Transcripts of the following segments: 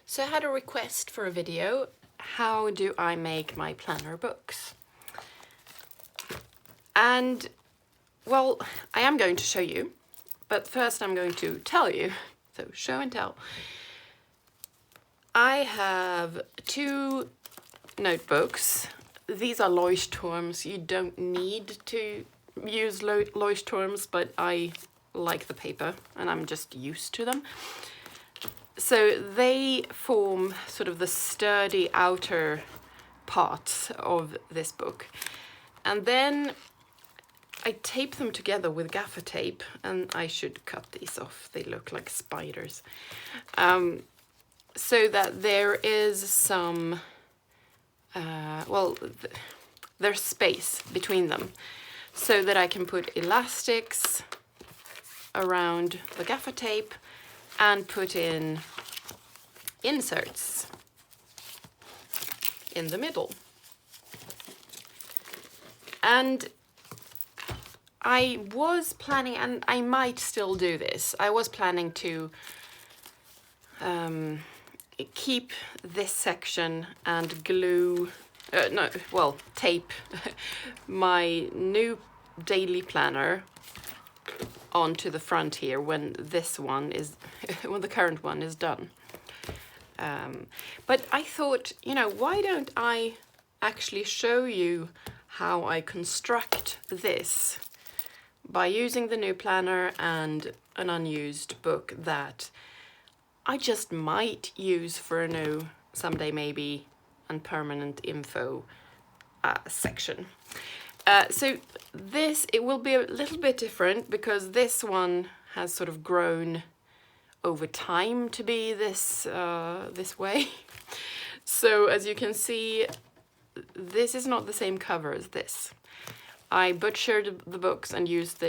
So I had a request for a video. How do I make my planner books? And well, I am going to show you, but first I'm going to tell you. So show and tell. I have two notebooks. These are Leuchtturms. You don't need to use Leuchtturms, but I like the paper and I'm just used to them. So they form sort of the sturdy outer parts of this book. And then I tape them together with gaffer tape, and I should cut these off. They look like spiders. So that there is some, there's space between them so that I can put elastics around the gaffer tape and put in inserts in the middle. And I was planning, and I might still do this, I was planning to keep this section and glue, tape my new daily planner onto the front here when this one is, when the current one is done. But I thought, why don't I actually show you how I construct this by using the new planner and an unused book that I just might use for a new, someday maybe, and permanent info section. So this, it will be a little bit different because this one has sort of grown over time to be this, this way. So as you can see, this is not the same cover as this. I butchered the books and used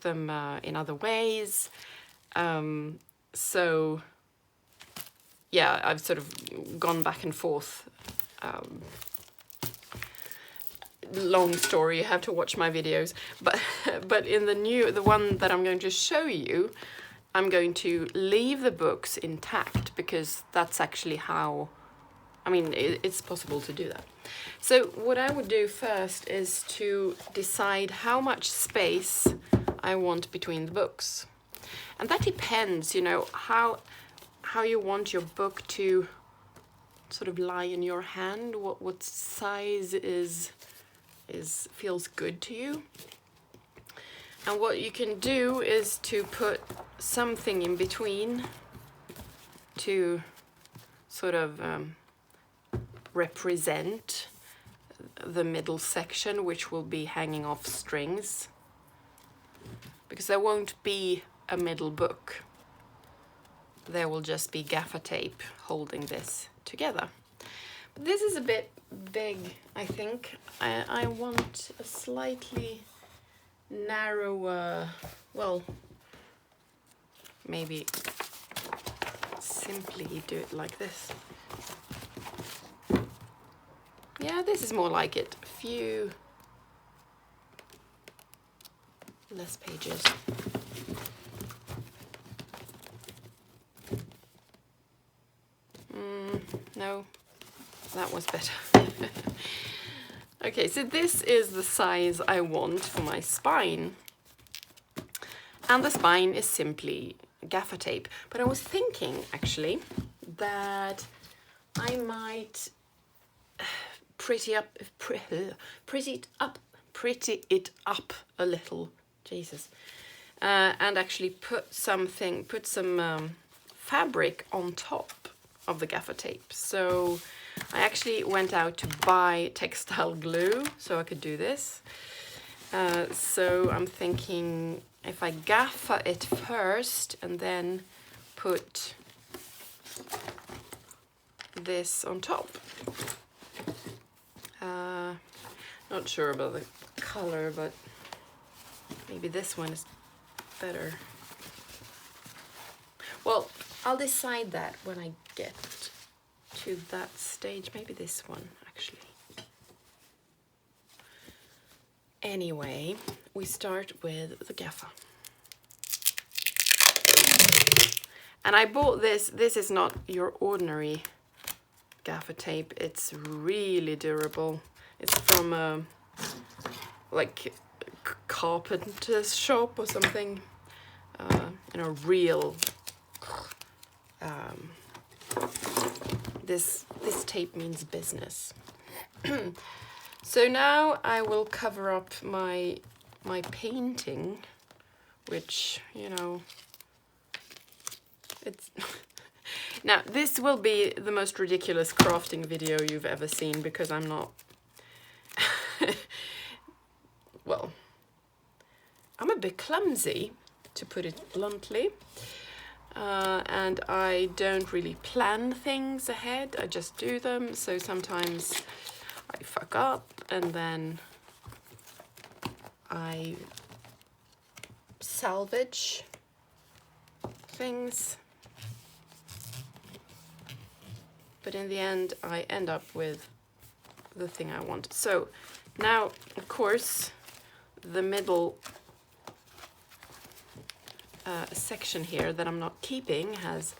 them in other ways. So yeah, I've sort of gone back and forth. Long story, you have to watch my videos. But in the one that I'm going to show you, I'm going to leave the books intact because that's actually how, it's possible to do that. So what I would do first is to decide how much space I want between the books. And that depends, how you want your book to sort of lie in your hand, what size feels good to you. And what you can do is to put something in between to sort of represent the middle section, which will be hanging off strings, because there won't be a middle book. There will just be gaffer tape holding this together. But this is a bit big, I think. I want a slightly narrower, well, maybe simply do it like this. Yeah, this is more like it. A few less pages. No, that was better. Okay, so this is the size I want for my spine. And the spine is simply gaffer tape. But I was thinking, actually, that I might pretty it up a little, Jesus, and actually put some fabric on top of the gaffer tape. So I actually went out to buy textile glue so I could do this. So I'm thinking if I gaffer it first and then put this on top. Not sure about the color, but maybe this one is better. Well, I'll decide that when I get to that stage. Maybe this one, actually. Anyway, we start with the gaffer. And I bought this. This is not your ordinary gaffer tape. It's really durable. It's from a like carpenter's shop or something. You know, real. This tape means business. So now I will cover up my painting, which, you know, it's now this will be the most ridiculous crafting video you've ever seen, because I'm not well, I'm a bit clumsy, to put it bluntly, and I don't really plan things ahead. I just do them, so sometimes I fuck up and then I salvage things, but in the end I end up with the thing I want. So now, of course, the middle section here that I'm not keeping has,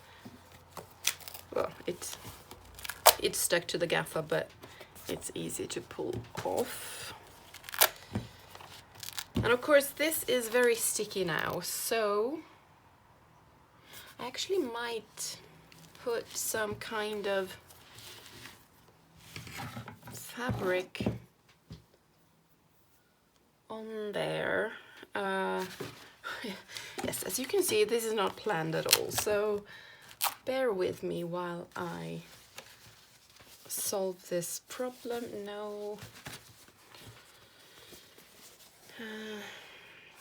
well, it's stuck to the gaffer, but it's easy to pull off. And of course this is very sticky now, so I actually might put some kind of fabric on there. Yes, as you can see, this is not planned at all, so bear with me while I solve this problem. No.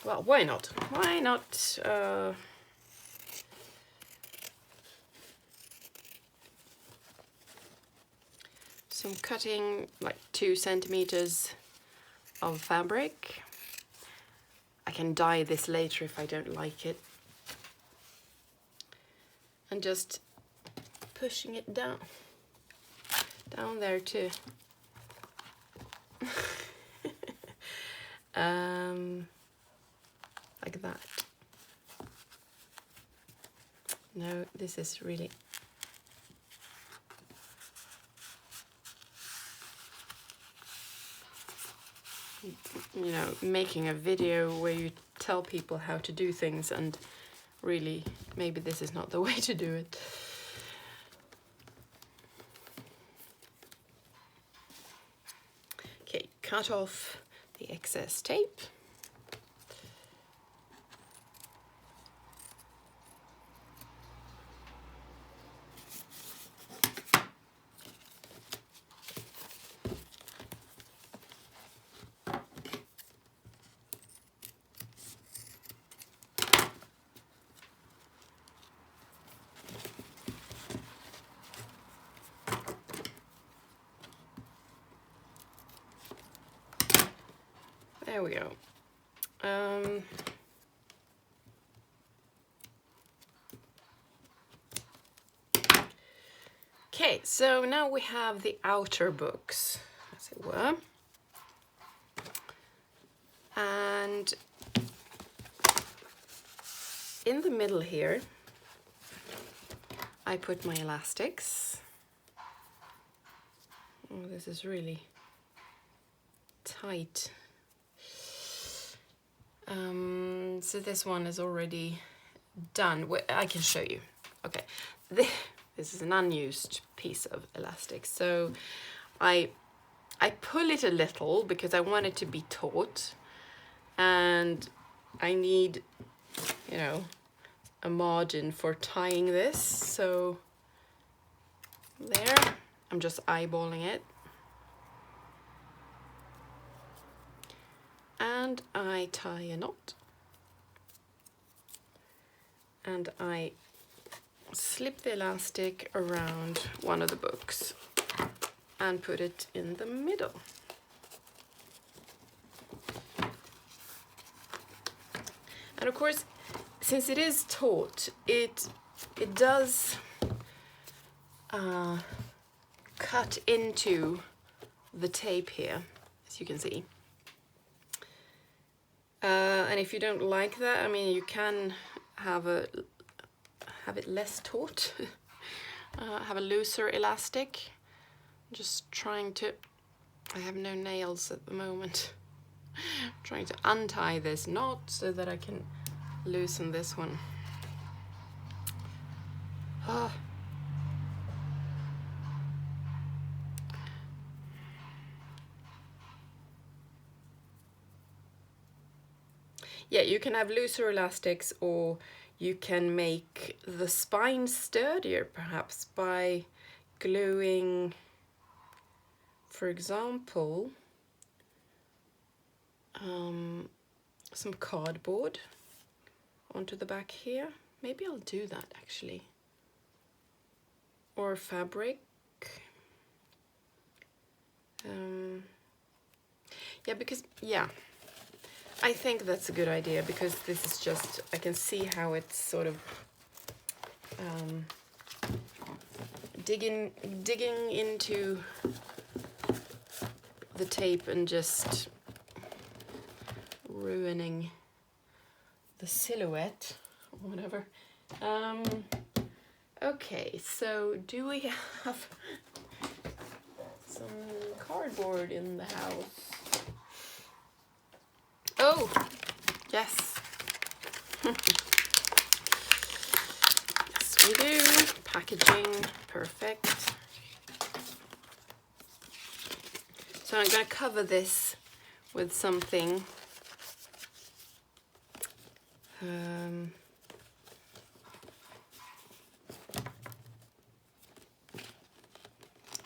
Well, why not? Why not? So I'm cutting like 2 centimeters of fabric. I can dye this later if I don't like it. And just pushing it down there too. Like that. No, this is really... You know, making a video where you tell people how to do things, and really, maybe this is not the way to do it. Okay, cut off the excess tape. There we go. Okay, so now we have the outer books, as it were. And in the middle here, I put my elastics. Oh, this is really tight. So this one is already done. I can show you. Okay, this is an unused piece of elastic. So I pull it a little because I want it to be taut, and I need, you know, a margin for tying this. So there, I'm just eyeballing it. And I tie a knot, and I slip the elastic around one of the books and put it in the middle. And of course, since it is taut, it does cut into the tape here, as you can see. And if you don't like that, I mean, you can have a have it less taut. Have a looser elastic. Just trying to, I have no nails at the moment. Trying to untie this knot so that I can loosen this one. Ah. Yeah, you can have looser elastics, or you can make the spine sturdier perhaps by gluing, for example, some cardboard onto the back here. Maybe I'll do that actually. Or fabric. Yeah, because, yeah, I think that's a good idea, because this is just, I can see how it's sort of digging into the tape and just ruining the silhouette or whatever. Okay, so do we have some cardboard in the house? Oh, yes. Yes, we do. Packaging, perfect. So I'm going to cover this with something.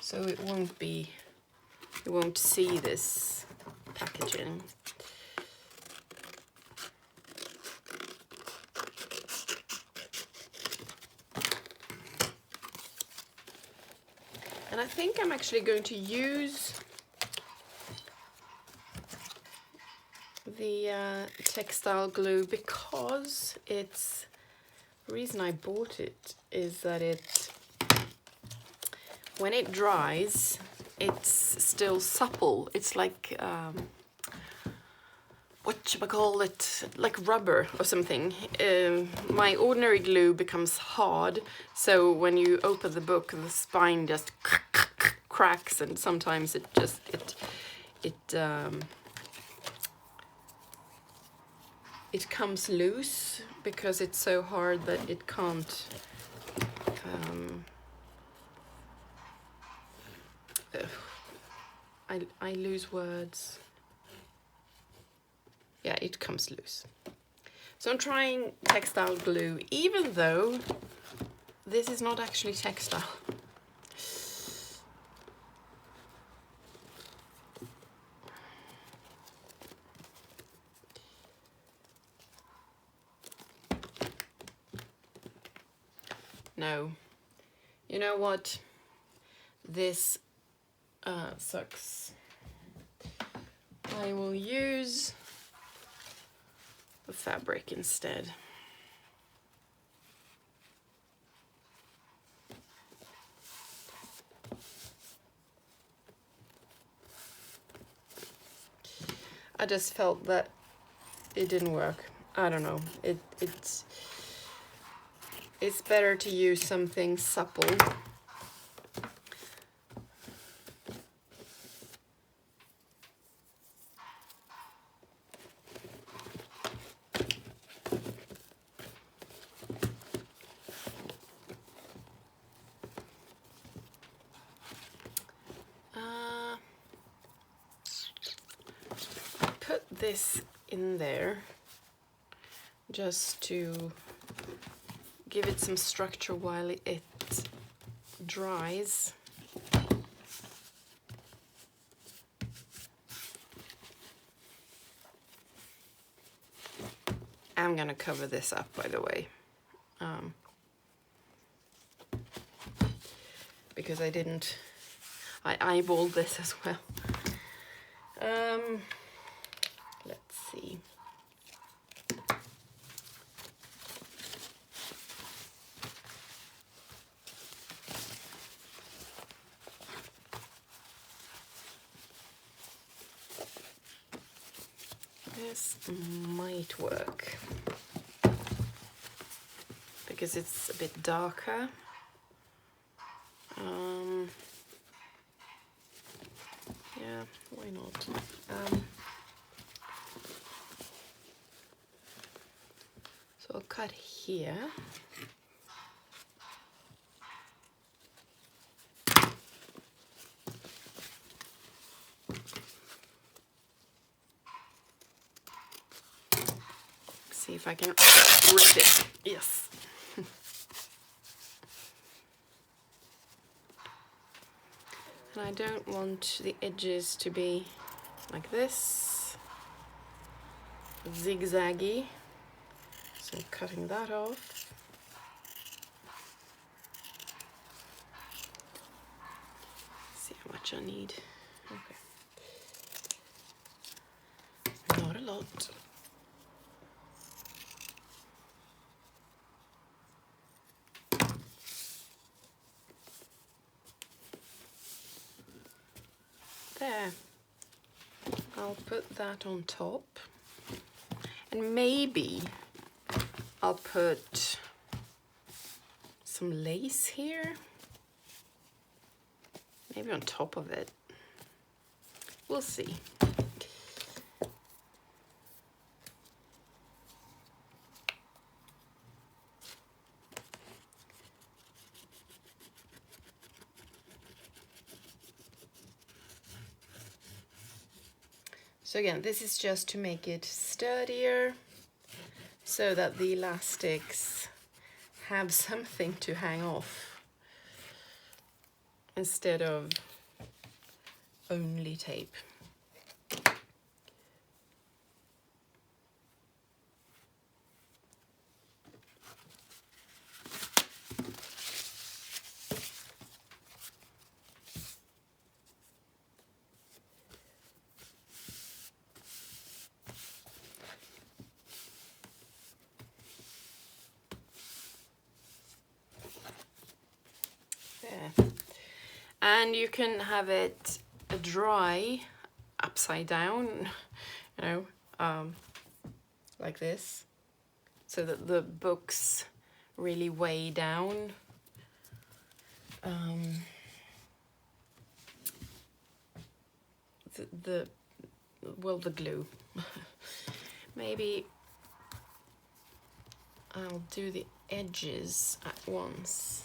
So it won't see this packaging. And I think I'm actually going to use the textile glue, because it's, the reason I bought it is that it, when it dries, it's still supple. It's like whatchamacallit, like rubber or something. My ordinary glue becomes hard, so when you open the book, the spine just cracks, and sometimes it just it comes loose because it's so hard that it can't I lose words. Yeah, it comes loose. So I'm trying textile glue, even though this is not actually textile. No. You know what? This sucks. I will use the fabric instead. I just felt that it didn't work. I don't know. It's better to use something supple. Put this in there just to give it some structure while it dries. I'm gonna cover this up, by the way, because I eyeballed this as well. Let's see. This might work, because it's a bit darker. Yeah, why not? So I'll cut here. See if I can rip it. Yes. And I don't want the edges to be like this, zigzaggy. So I'm cutting that off. See how much I need. Okay. Not a lot. There. I'll put that on top. And maybe I'll put some lace here. Maybe on top of it. We'll see. So again, this is just to make it sturdier so that the elastics have something to hang off instead of only tape. There. And you can have it dry upside down, you know, like this, so that the books really weigh down. The glue. Maybe I'll do the edges at once.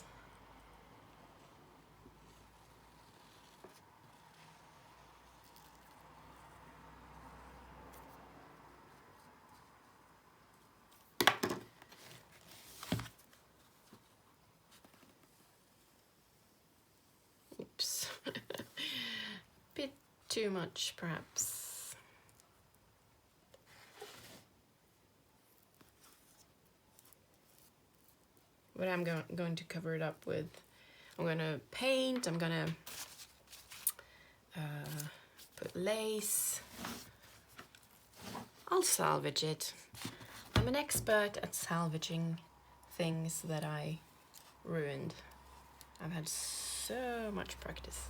Oops. Bit too much, perhaps. But I'm going to cover it up with, I'm going to paint, I'm going to put lace. I'll salvage it. I'm an expert at salvaging things that I ruined. I've had so much practice.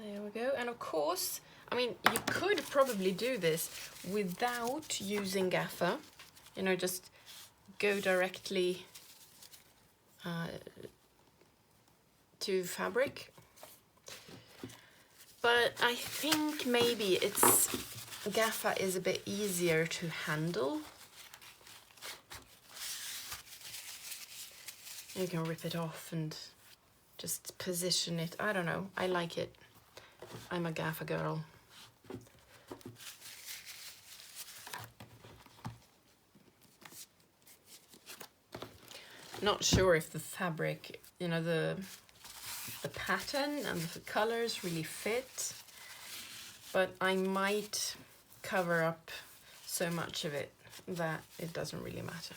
There we go. And of course, I mean, you could probably do this without using gaffer. You know, just go directly to fabric. But I think maybe gaffer is a bit easier to handle. You can rip it off and just position it. I don't know. I like it. I'm a gaffer girl. Not sure if the fabric, you know, the pattern and the colors really fit, but I might cover up so much of it that it doesn't really matter.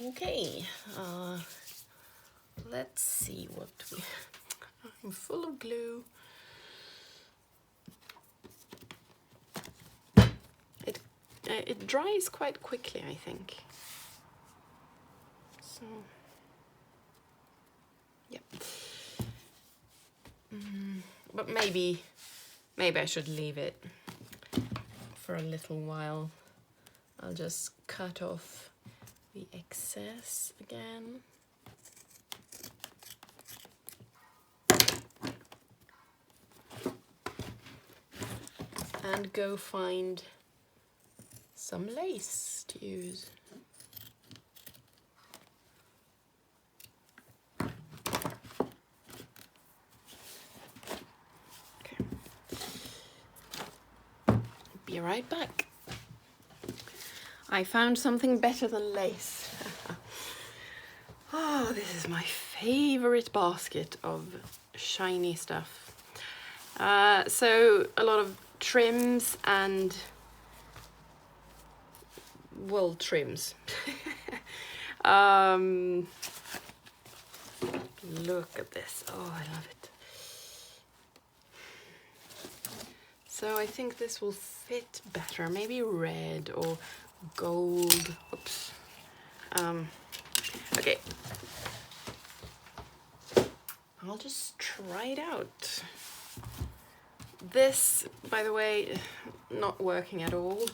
Okay, let's see what full of glue. It dries quite quickly, I think. So, yep. But maybe I should leave it for a little while. I'll just cut off the excess again. And go find some lace to use. Okay. Be right back. I found something better than lace. Oh, this is my favorite basket of shiny stuff. So a lot of trims and wool trims. Look at this. Oh, I love it. So I think this will fit better. Maybe red or gold. Oops. Okay. I'll just try it out. This, by the way, not working at all.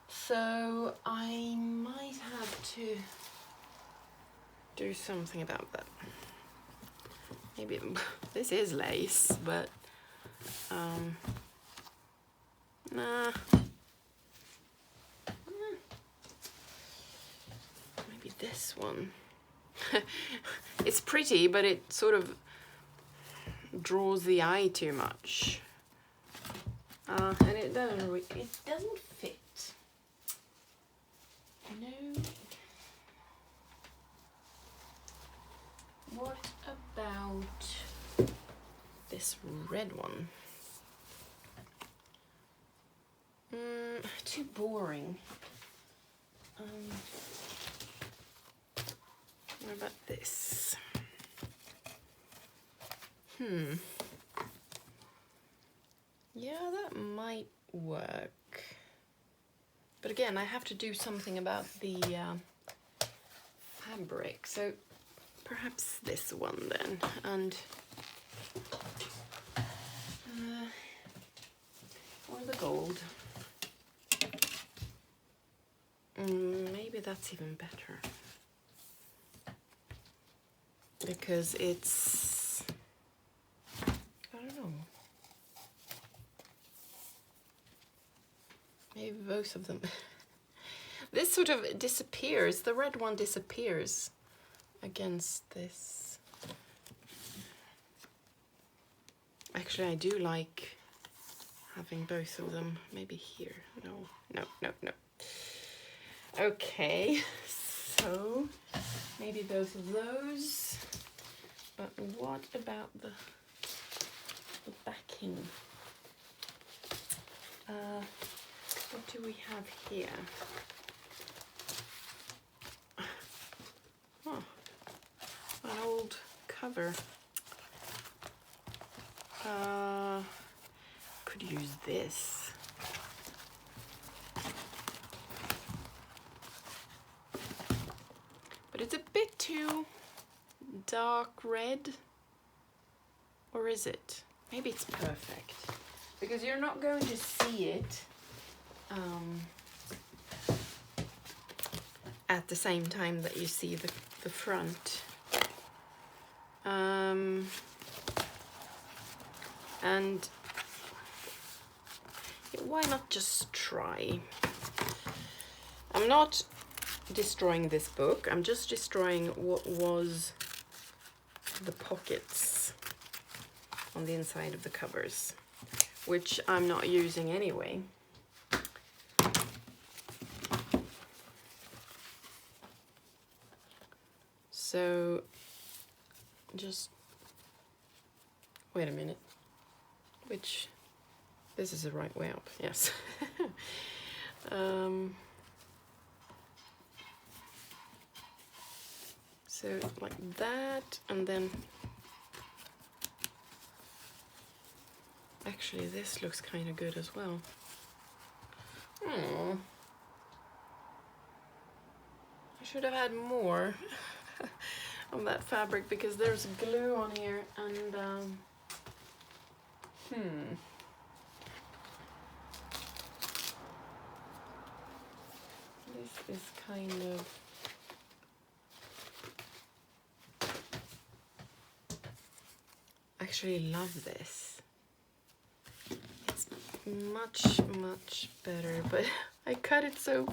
So I might have to do something about that. Maybe this is lace, but nah. Maybe this one. It's pretty, but it sort of draws the eye too much, and it doesn't fit. No. What about this red one? Too boring. What about this? Yeah, that might work. But again, I have to do something about the fabric. So perhaps this one then. And or the gold. Maybe that's even better. Because it's, I don't know. Maybe both of them. This sort of disappears. The red one disappears against this. Actually, I do like having both of them. Maybe here. No. Okay, so maybe both of those. But what about the backing? What do we have here? Oh, an old cover. Could use this. But it's a bit too dark red. Or is it? Maybe it's perfect. Because you're not going to see it at the same time that you see the front. And why not just try? I'm not destroying this book. I'm just destroying what was the pockets on the inside of the covers, which I'm not using anyway. So just wait a minute. This is the right way up, yes. So like that, and then Actually, this looks kind of good as well. Oh, I should have had more on that fabric because there's glue on here and this is kind of actually love this. It's much better, but I cut it so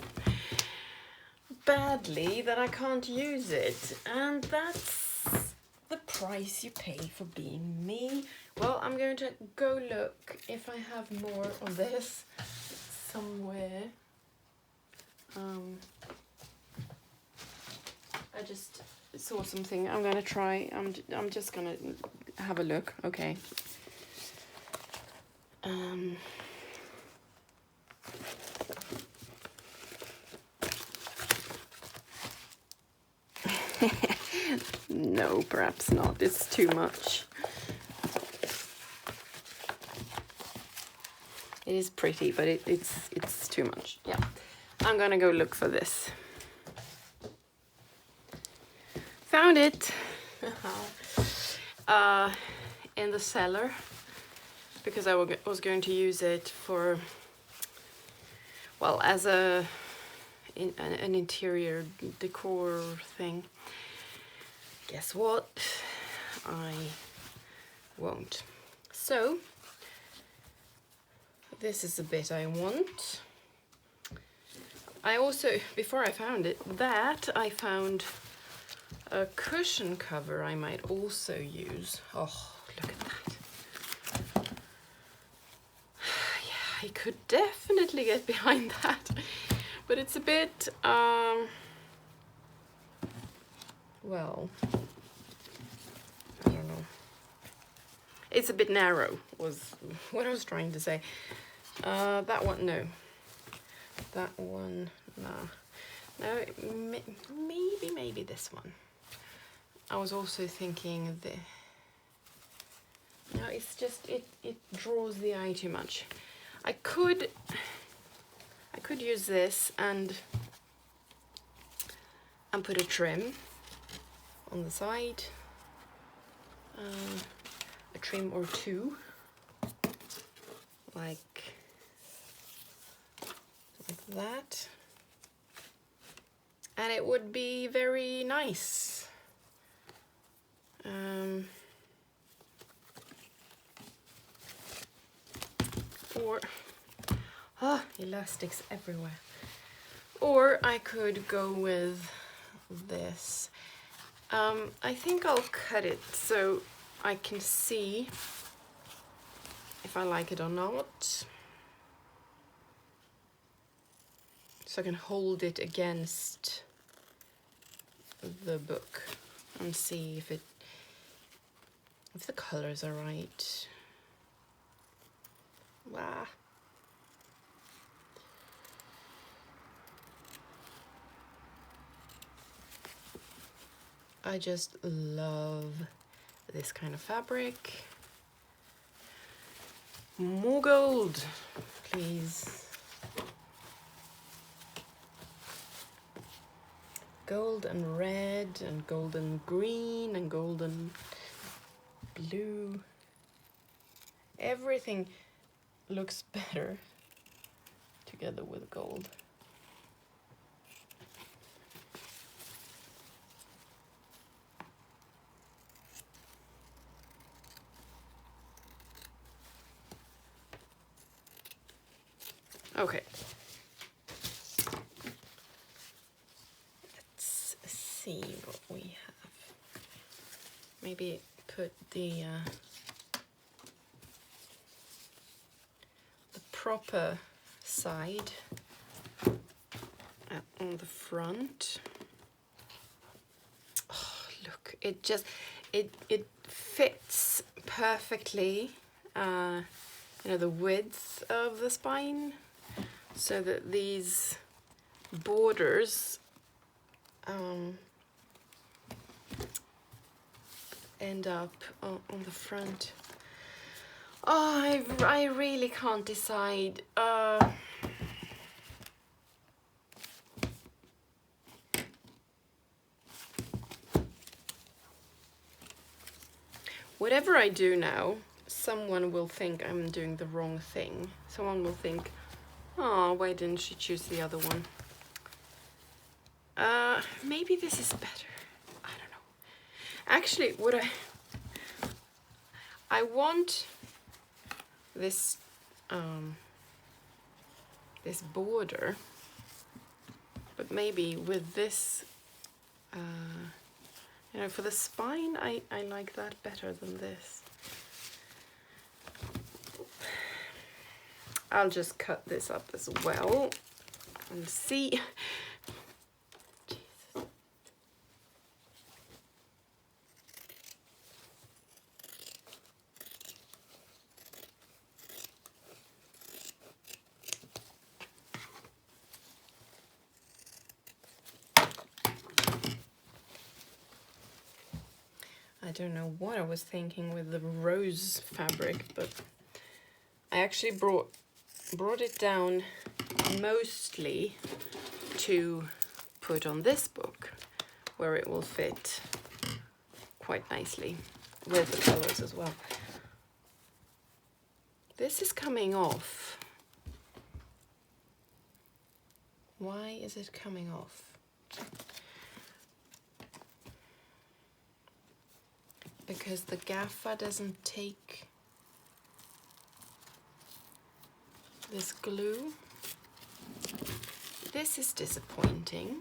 badly that I can't use it, and that's the price you pay for being me. Well, I'm going to go look if I have more of this somewhere. I just saw something. I'm gonna try. I'm just gonna have a look. Okay. No, perhaps not. It's too much. It is pretty, but it's too much. Yeah, I'm gonna go look for this. Found it in the cellar because I was going to use it for, well, as an interior decor thing. Guess what? I won't. So this is the bit I want. I also, before I found it, I found a cushion cover I might also use. Oh, look at that. Yeah, I could definitely get behind that. But it's a bit, well, I don't know. It's a bit narrow, was what I was trying to say. That one, no. That one, no. No, maybe this one. I was also thinking no, it's just, it draws the eye too much. I could use this and put a trim on the side, a trim or two, like that, and it would be very nice. Or elastics everywhere. Or I could go with this. I think I'll cut it so I can see if I like it or not. So I can hold it against the book and see if the colors are right. Wow. I just love this kind of fabric. More gold, please. Gold and red and golden green and golden blue. Everything looks better together with gold. Okay. Let's see what we have. Maybe put the proper side on the front. Oh, look, it just it fits perfectly, you know, the width of the spine, so that these borders end up on the front. Oh, I really can't decide. Whatever I do now, someone will think I'm doing the wrong thing. Someone will think, oh, why didn't she choose the other one? Maybe this is better. I don't know. Actually, what I want this this border, but maybe with this, you know, for the spine, I like that better than this. I'll just cut this up as well and see. Jesus. I don't know what I was thinking with the rose fabric, but I actually brought it down mostly to put on this book, where it will fit quite nicely with the colors as well. This is coming off. Why is it coming off? Because the gaffer doesn't take this glue. This is disappointing.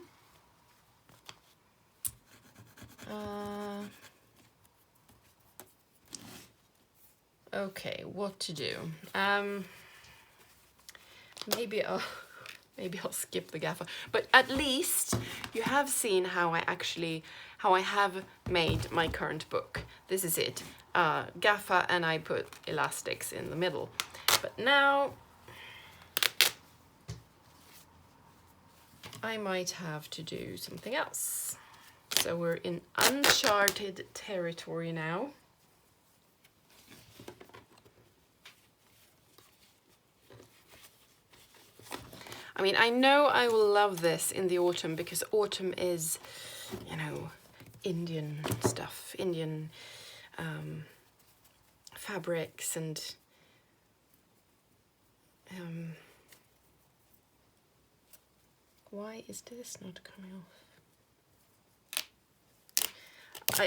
Okay, what to do? Maybe I'll skip the gaffer. But at least you have seen how I have made my current book. This is it. Gaffer, and I put elastics in the middle. But now I might have to do something else. So we're in uncharted territory now. I mean, I know I will love this in the autumn, because autumn is, you know, Indian stuff, Indian fabrics and why is this not coming off?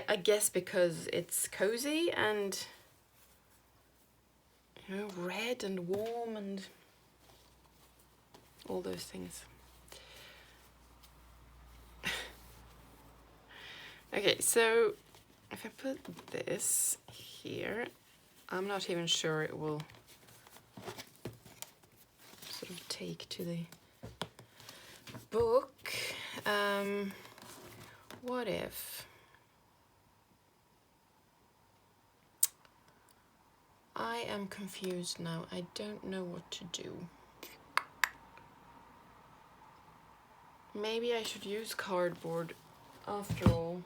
I guess because it's cozy and, you know, red and warm and all those things. Okay, so if I put this here, I'm not even sure it will sort of take to the book. What if I am confused now? I don't know what to do. Maybe I should use cardboard after all.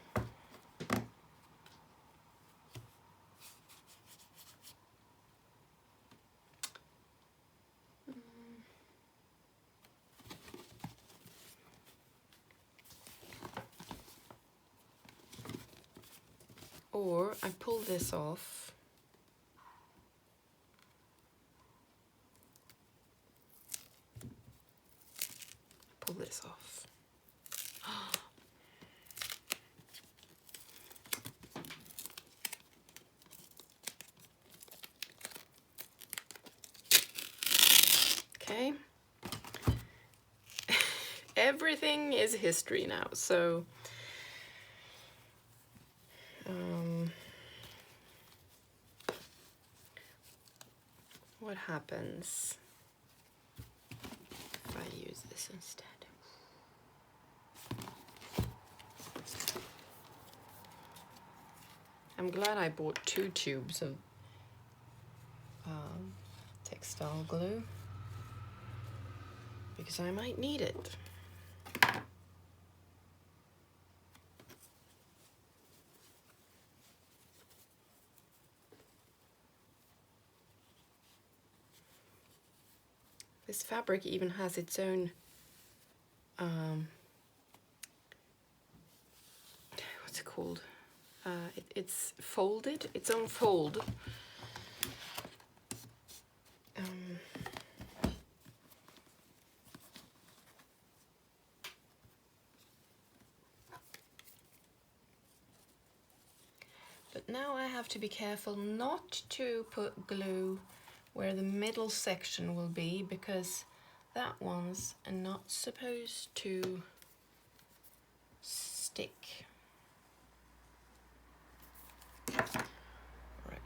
Or I pull this off. Pull this off. Okay. Everything is history now, so what happens if I use this instead? I'm glad I bought 2 tubes of textile glue, because I might need it. This fabric even has its own what's it called? It's folded, its own fold. But now I have to be careful not to put glue where the middle section will be, because that one's not supposed to stick. Right.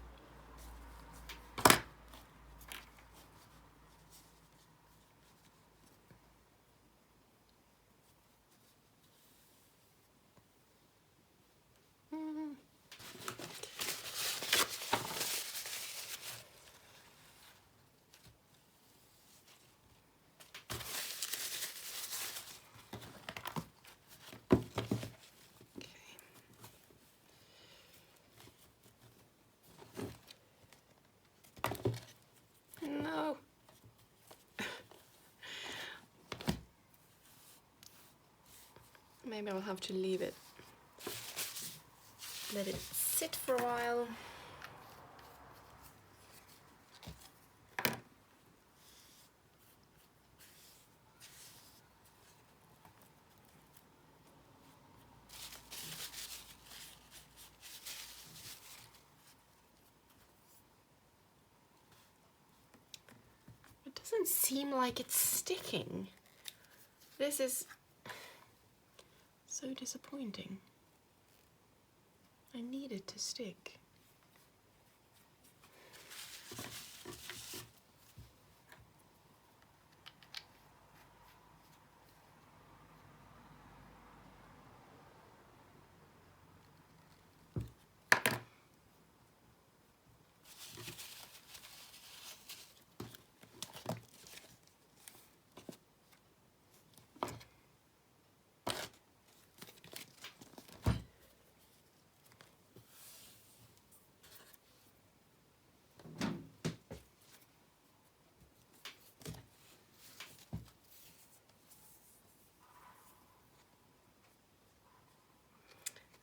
No. Maybe I'll have to leave it. Let it sit for a while. It doesn't seem like it's sticking. This is so disappointing. I need it to stick.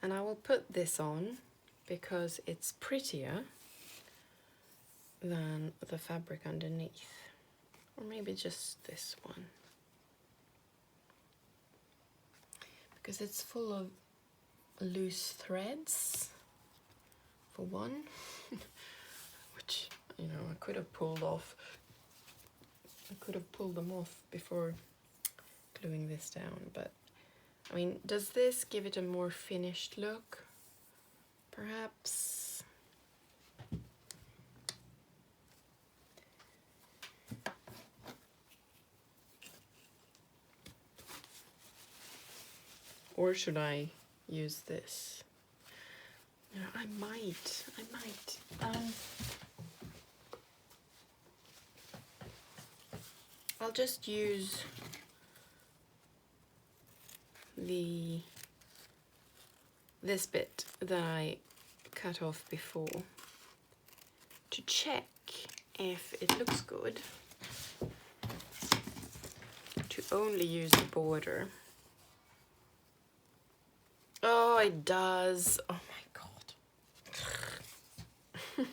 And I will put this on because it's prettier than the fabric underneath. Or maybe just this one. Because it's full of loose threads, for one, which, you know, I could have pulled off. I could have pulled them off before gluing this down, but I mean, does this give it a more finished look? Perhaps. Or should I use this? No, I might. I'll just use this bit that I cut off before to check if it looks good. To only use the border. Oh, it does. Oh my god.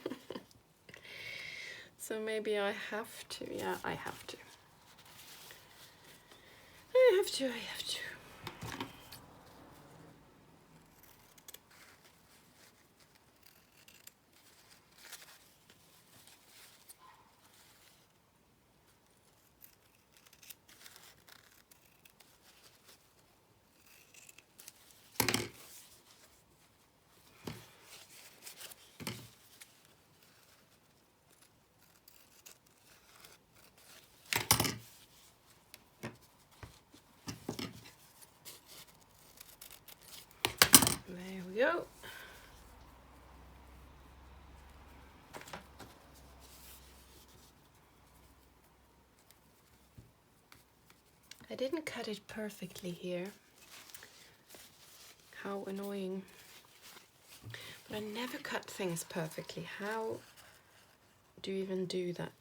So maybe I have to. Yeah, I have to. I have to. There we go. I didn't cut it perfectly here. How annoying. But I never cut things perfectly. How do you even do that?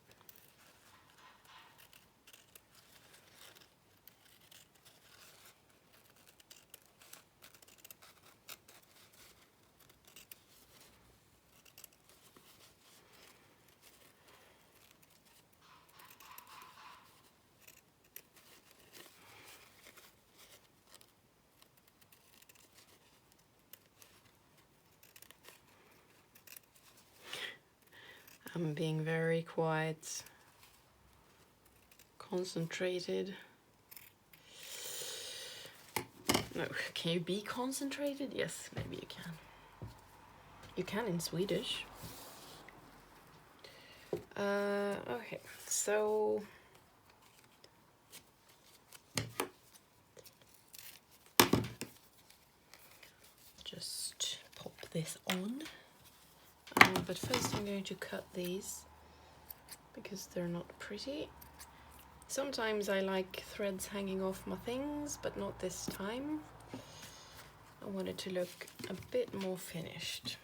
I'm being very quiet, concentrated. No, can you be concentrated? Yes, maybe you can. You can in Swedish. Okay, so just pop this on. But first I'm going to cut these because they're not pretty. Sometimes I like threads hanging off my things, but not this time. I want it to look a bit more finished.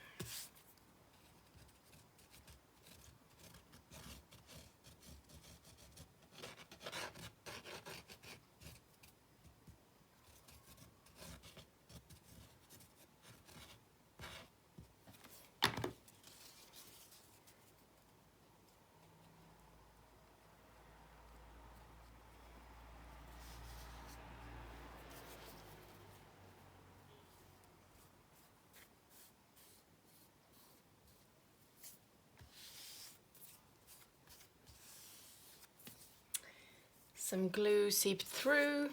Some glue seeped through,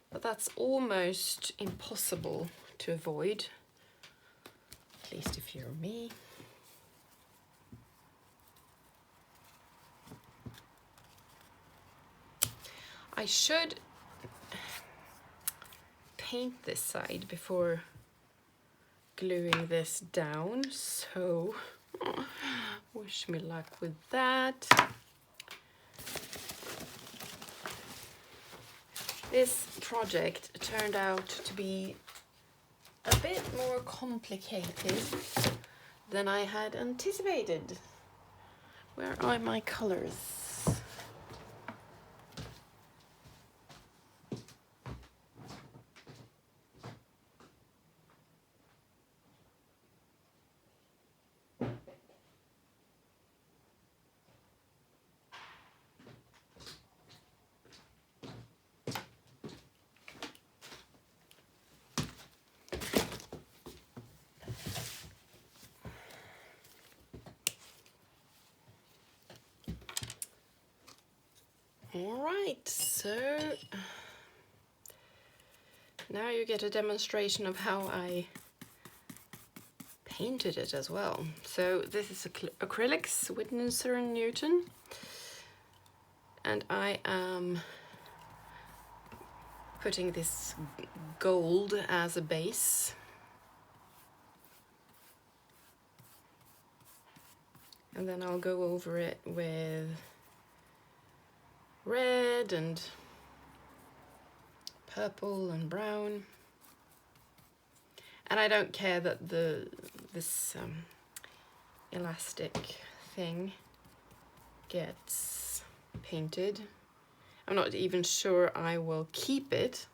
but that's almost impossible to avoid, at least if you're me. I should paint this side before gluing this down, so wish me luck with that. This project turned out to be a bit more complicated than I had anticipated. Where are my colors? All right, so now you get a demonstration of how I painted it as well. So this is acrylics, Winsor & Newton, and I am putting this gold as a base. And then I'll go over it with red and purple and brown. And I don't care that this elastic thing gets painted. I'm not even sure I will keep it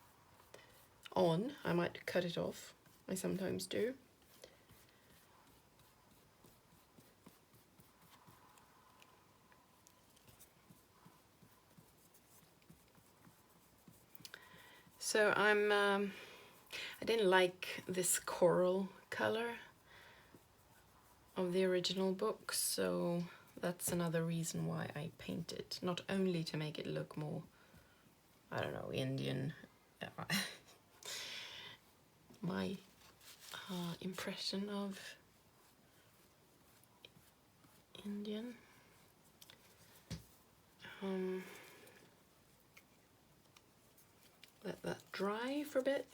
on. I might cut it off. I sometimes do. So I didn't like this coral color of the original book, so that's another reason why I paint it. Not only to make it look more, I don't know, Indian. My impression of Indian. Let that dry for a bit.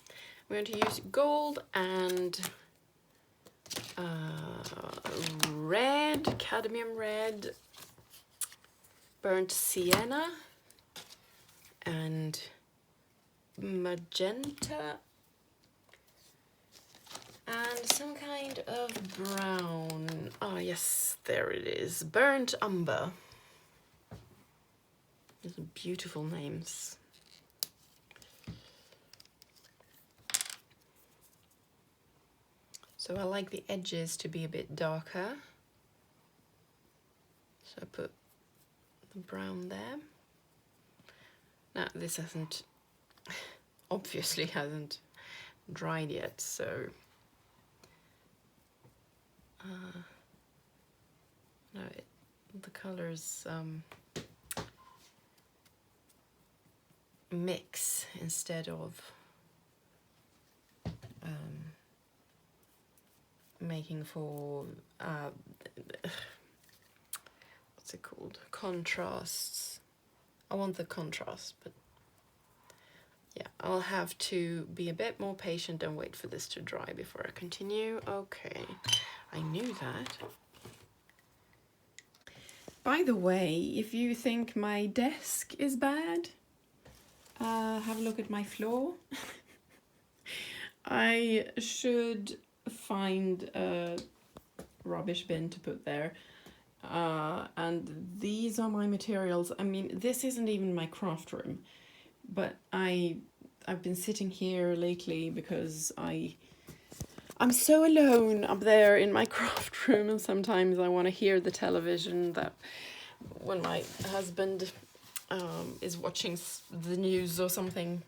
I'm going to use gold and red, cadmium red, burnt sienna, and magenta, and some kind of brown. Ah, yes, there it is. Burnt umber. These are beautiful names. So I like the edges to be a bit darker. So I put the brown there. Now this hasn't, obviously hasn't dried yet, so No, the colors mix instead of making for what's it called? Contrasts. I want the contrast, but yeah, I'll have to be a bit more patient and wait for this to dry before I continue. Okay, I knew that. By the way, if you think my desk is bad, have a look at my floor. I should find a rubbish bin to put there. And these are my materials. I mean, this isn't even my craft room, but I've been sitting here lately because I'm so alone up there in my craft room, and sometimes I want to hear the television that when my husband is watching the news or something.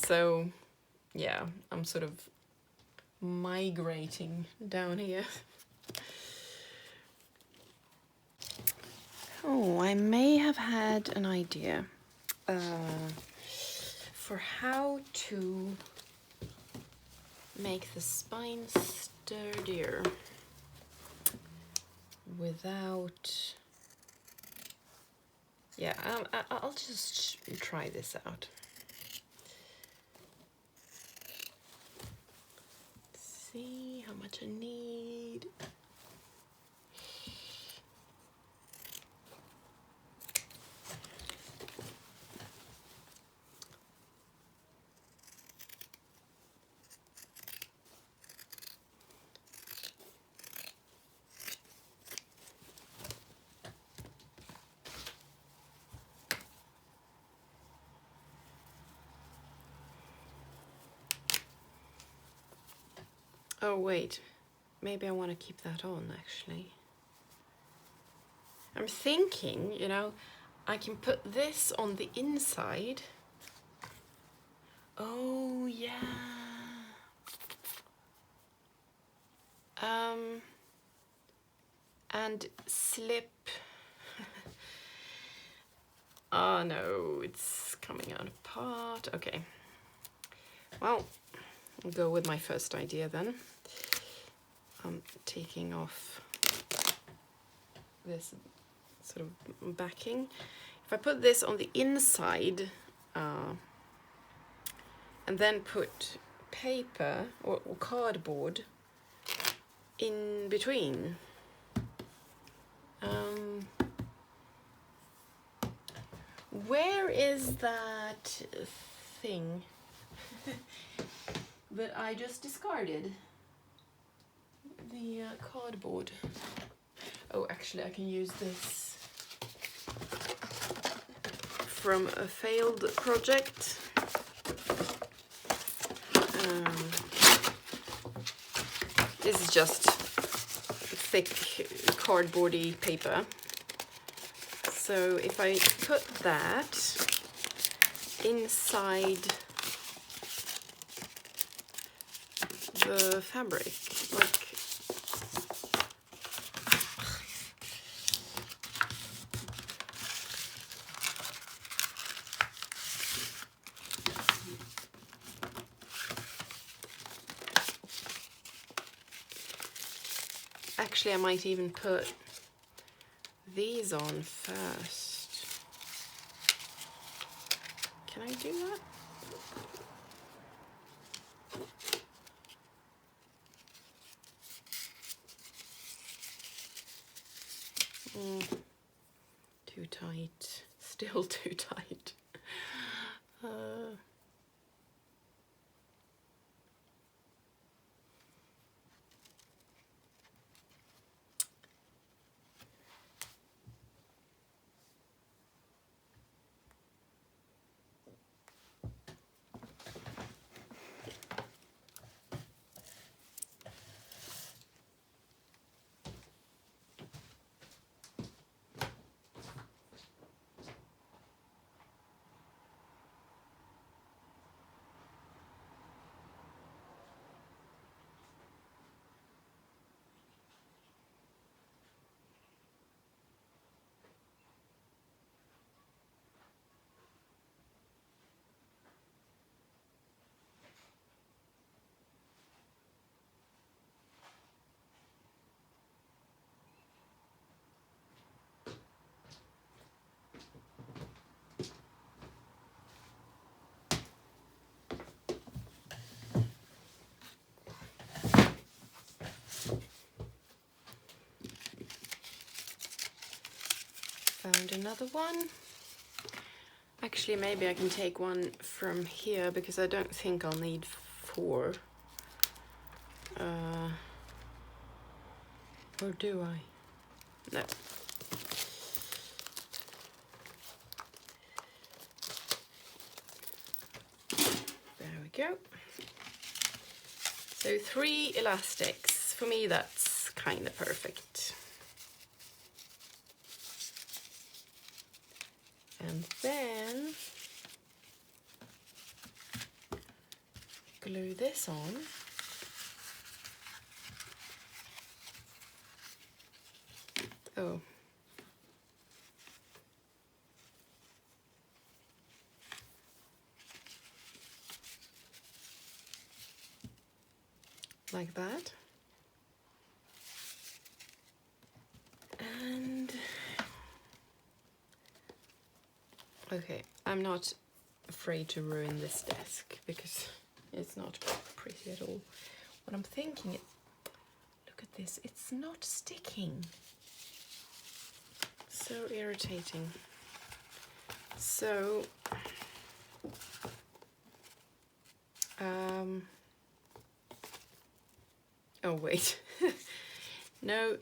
So yeah, I'm sort of migrating down here. Oh, I may have had an idea for how to make the spine sturdier without... Yeah, I'll just try this out. See how much I need. Oh wait, maybe I want to keep that on actually. I'm thinking, you know, I can put this on the inside. Oh yeah. And slip. Oh no, it's coming out apart. Okay. Well, I'll go with my first idea then. I'm taking off this sort of backing. If I put this on the inside and then put paper or cardboard in between, where is that thing that I just discarded? The cardboard. Oh, actually, I can use this from a failed project. This is just thick cardboardy paper. So if I put that inside the fabric, like actually I might even put these on first. Can I do that? Too tight. Still too tight. found another one. Actually, maybe I can take one from here because I don't think I'll need 4. Or do I? No. There we go. So 3 elastics. For me, that's kind of perfect. And then glue this on. Oh. Like that. And okay, I'm not afraid to ruin this desk because it's not pretty at all. What I'm thinking is, look at this, it's not sticking. So irritating. So, oh wait, no,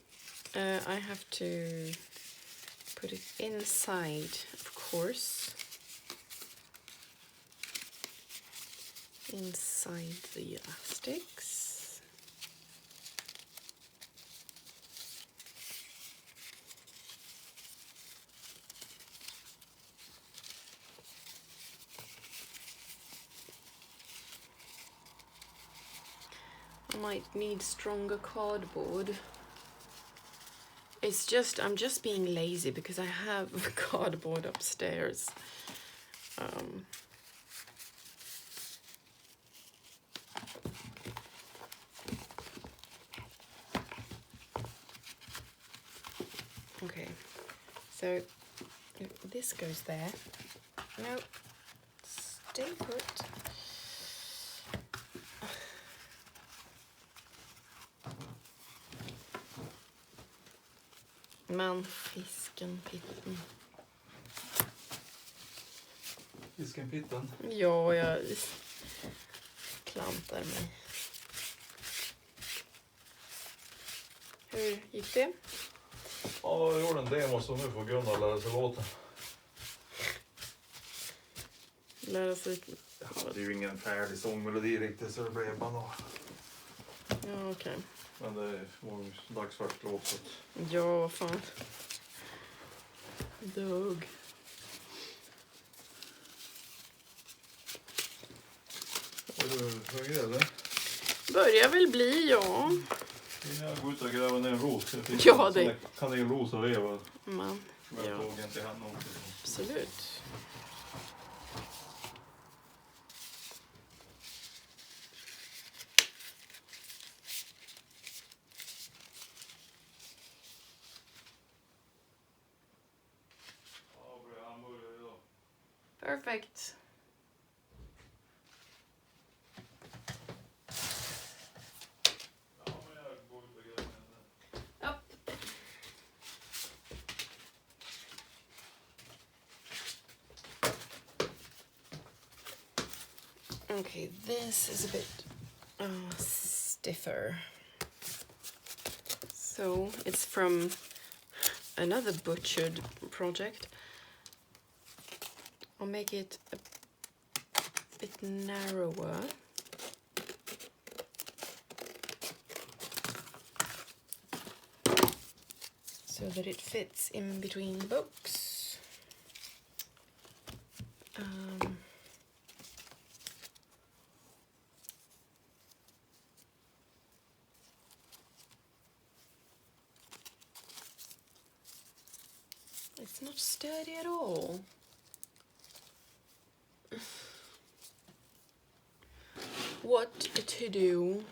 I have to put it inside, of course, inside the elastics. I might need stronger cardboard. It's just, I'm just being lazy because I have cardboard upstairs. Okay, so this goes there. No, stay put. Man, fisken, pitten. Fisken, pitten? Ja, jag klantar mig. Hur gick det? Ja, jag gjorde en demo så nu får Gunnar lära sig låten. Lära sig... Ja, det är ju ingen färdig sångmelodi riktigt så det blev bara något. Ja, okej. Men det var ju dagsfärsk låt så att... Ja, vad fan. Dog. Är du hög eller? Börjar väl bli, ja. Jag går ut och gräver ner en ros. Ja, det... Kanelros och lever. Man, Jag ja. tog inte henne också. Absolut. Perfect. Yep. Okay, this is a bit stiffer. So it's from another butchered project. I'll make it a bit narrower. So that it fits in between the books. It's not sturdy at all. What to do?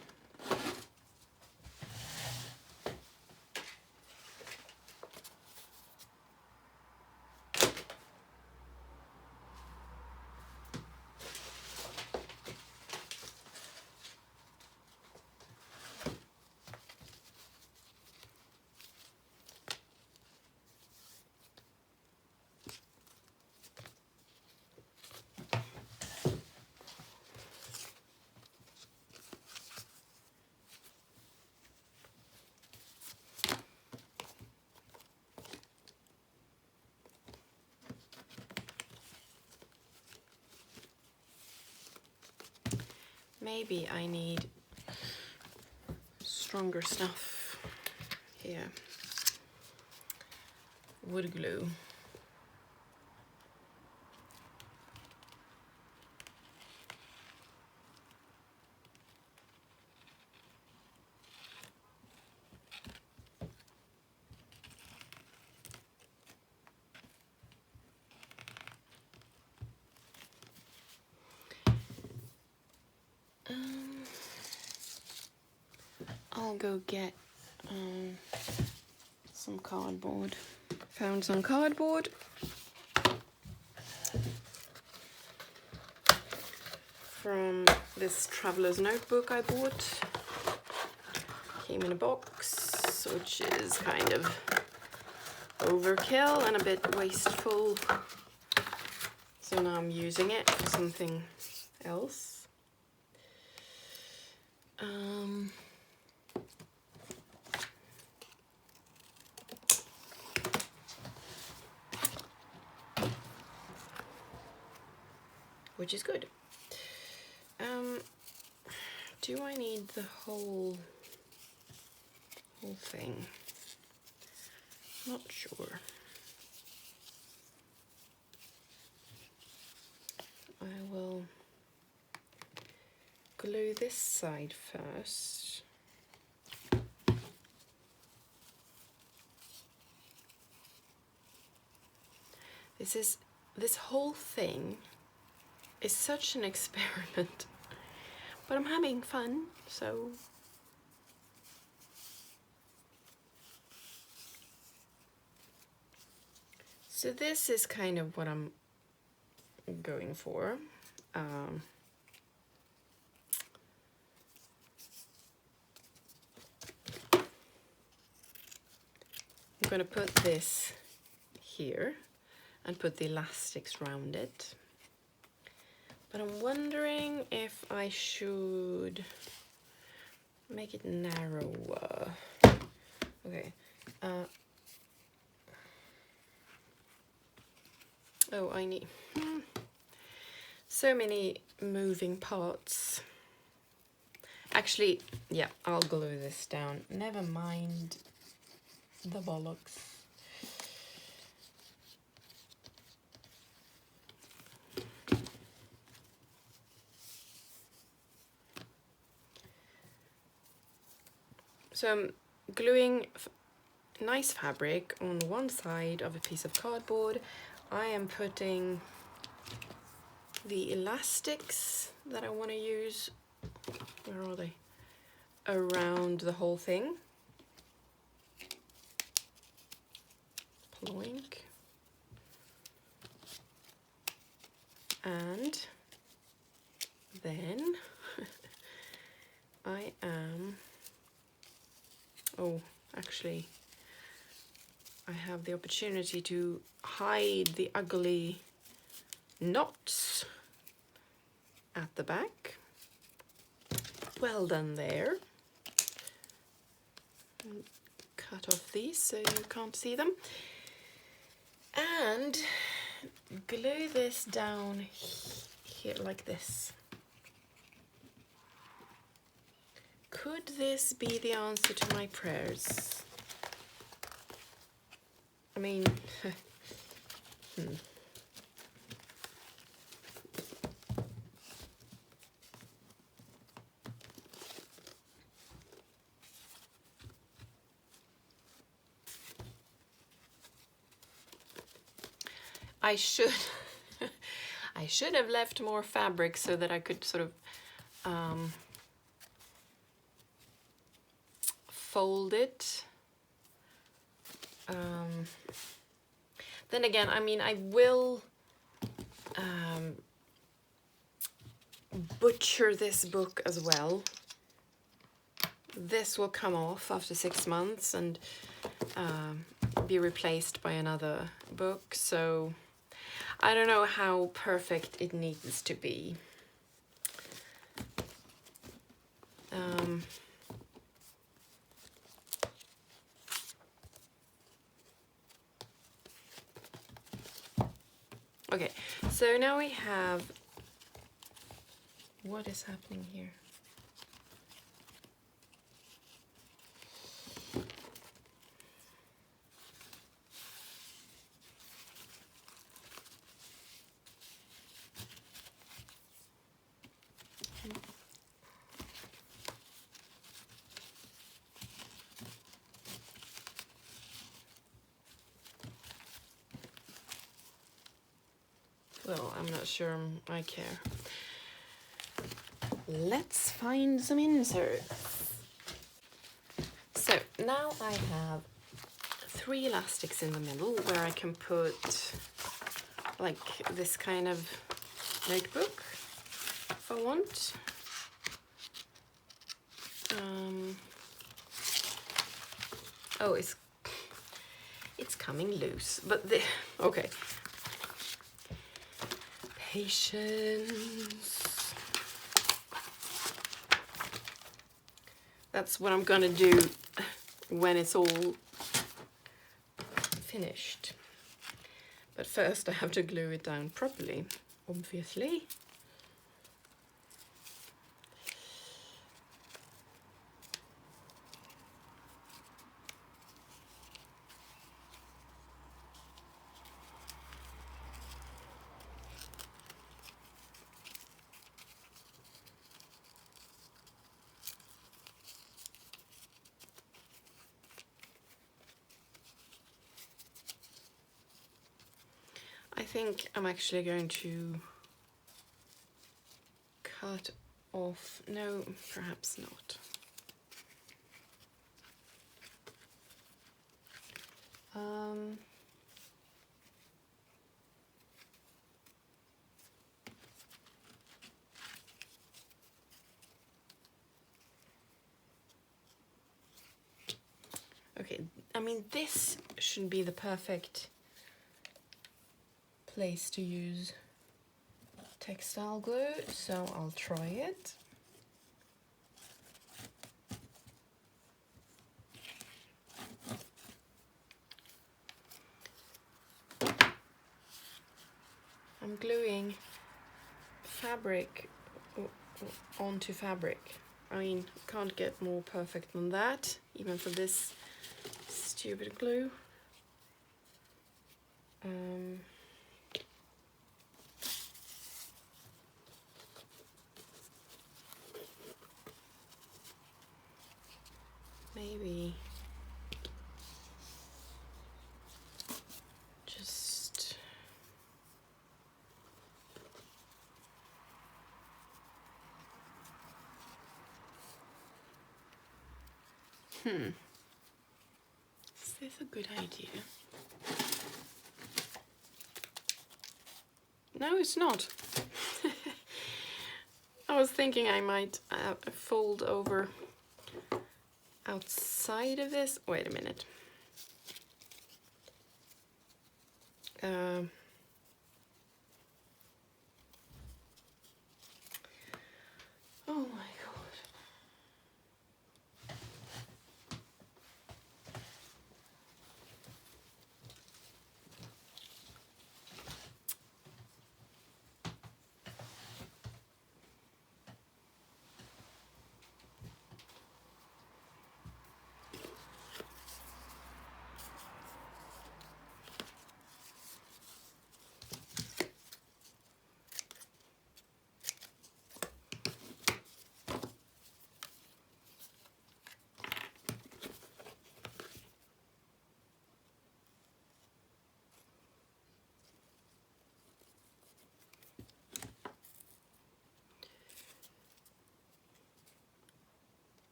maybe I need stronger stuff here. Wood glue. I'll go get some cardboard. Found some cardboard. From this traveler's notebook I bought. Came in a box, which is kind of overkill and a bit wasteful. So now I'm using it for something else. Which is good. Do I need the whole thing? Not sure. I will glue this side first. This whole thing is such an experiment, but I'm having fun, so. So this is kind of what I'm going for. I'm going to put this here and put the elastics around it. But I'm wondering if I should make it narrower. Okay. Oh, I need so many moving parts. Actually, yeah, I'll glue this down. Never mind the bollocks. So I'm gluing nice fabric on one side of a piece of cardboard. I am putting the elastics that I want to use, where are they? Around the whole thing. Ploink. And then I am, oh, actually, I have the opportunity to hide the ugly knots at the back. Well done there. Cut off these so you can't see them. And glue this down here like this. Could this be the answer to my prayers? I mean, I should I should have left more fabric so that I could sort of fold it. Then again, I mean, I will butcher this book as well. This will come off after 6 months and be replaced by another book, so I don't know how perfect it needs to be. Okay, so now we have What is happening here? Well, I'm not sure I care. Let's find some inserts. So now I have 3 elastics in the middle where I can put like this kind of notebook if I want. Oh, it's coming loose, but okay. Patience. That's what I'm gonna do when it's all finished. But first I have to glue it down properly, obviously. I think I'm actually going to cut off, no, perhaps not. Okay, I mean, this should be the perfect place to use textile glue, so I'll try it. I'm gluing fabric onto fabric. I mean, can't get more perfect than that, even for this stupid glue. Maybe just is this a good idea? No, it's not. I was thinking I might fold over outside of this. Wait a minute. Oh my god.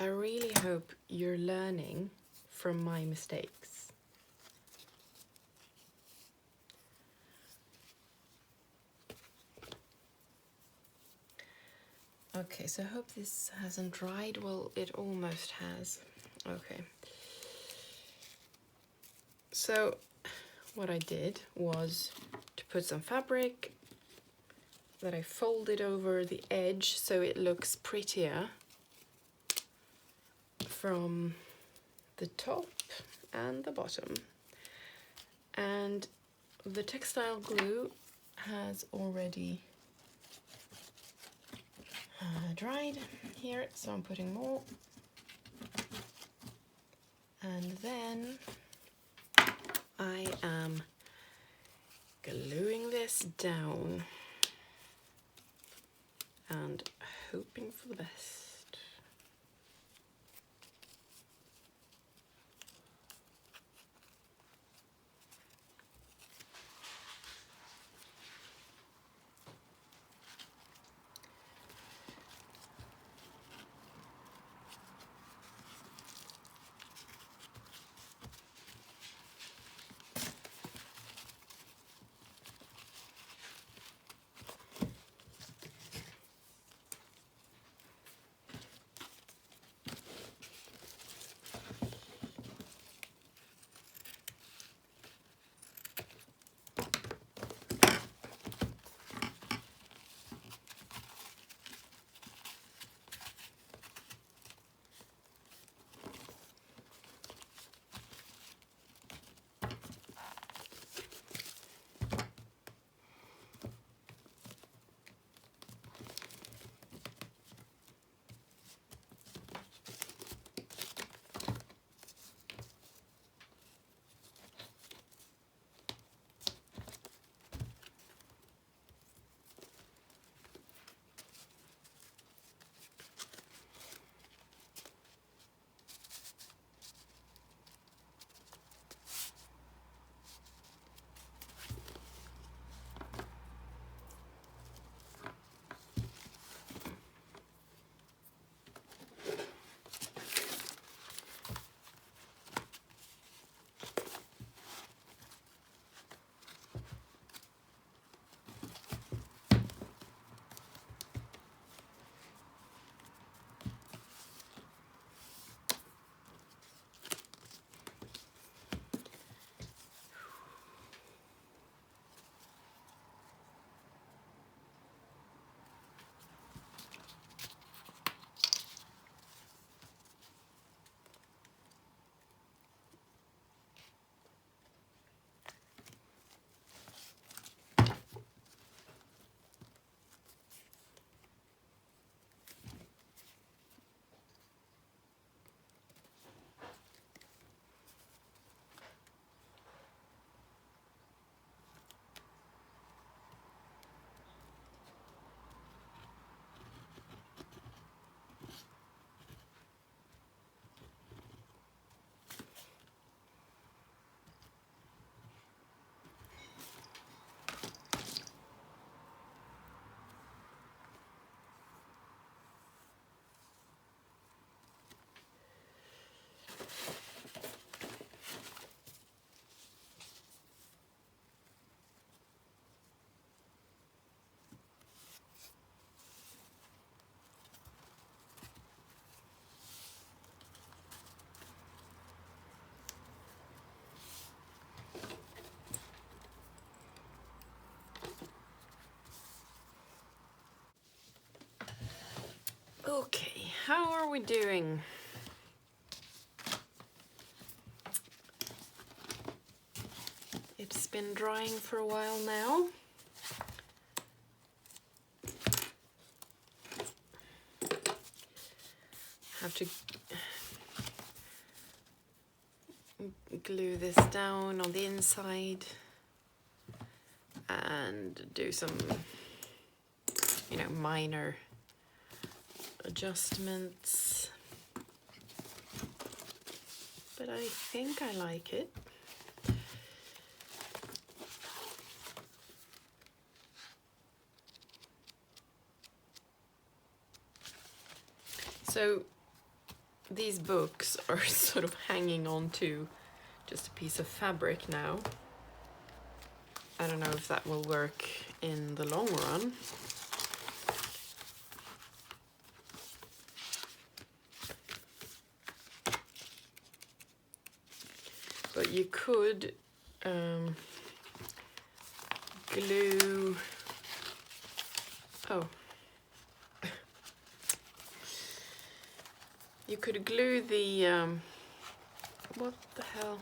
I really hope you're learning from my mistakes. Okay, so I hope this hasn't dried. Well, it almost has. Okay. So what I did was to put some fabric that I folded over the edge so it looks prettier from the top and the bottom. And the textile glue has already dried here, so I'm putting more. And then I am gluing this down and hoping for the best. Okay, how are we doing? It's been drying for a while now. Have to glue this down on the inside and do some, minor adjustments. But I think I like it. So these books are sort of hanging on to just a piece of fabric now. I don't know if that will work in the long run. But you could glue, oh, you could glue the, what the hell?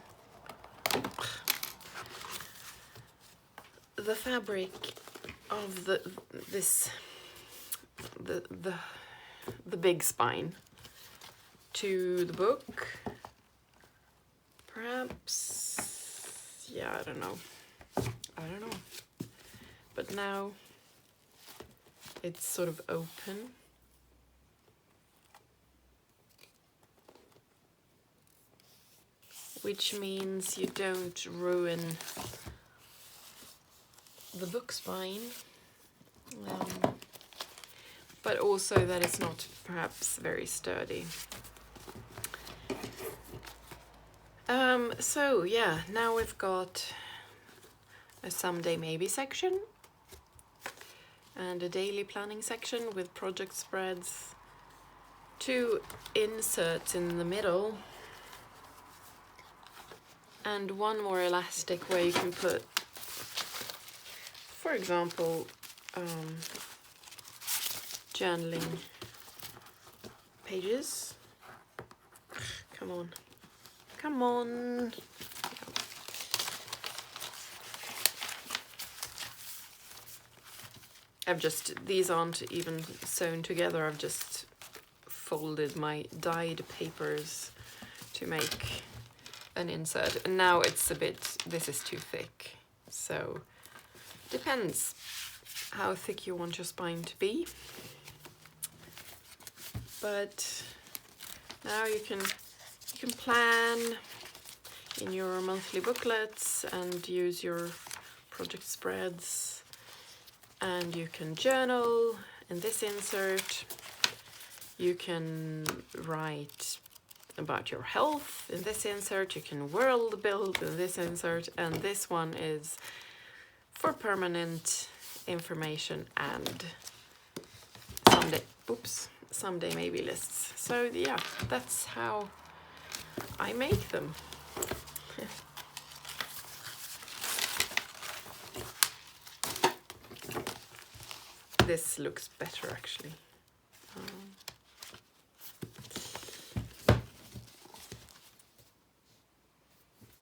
The fabric of the big spine to the book, perhaps. Yeah, I don't know. But now it's sort of open. Which means you don't ruin the book spine, but also that it's not perhaps very sturdy. So yeah, now we've got a someday maybe section and a daily planning section with project spreads, 2 inserts in the middle, and 1 more elastic where you can put, for example, journaling pages. Come on. Come on. These aren't even sewn together. I've just folded my dyed papers to make an insert. And now it's a bit, this is too thick. So depends how thick you want your spine to be. But now you can plan in your monthly booklets and use your project spreads, and you can journal in this insert. You can write about your health in this insert. You can world build in this insert, and this one is for permanent information and someday maybe lists. So yeah, that's how I make them. This looks better actually.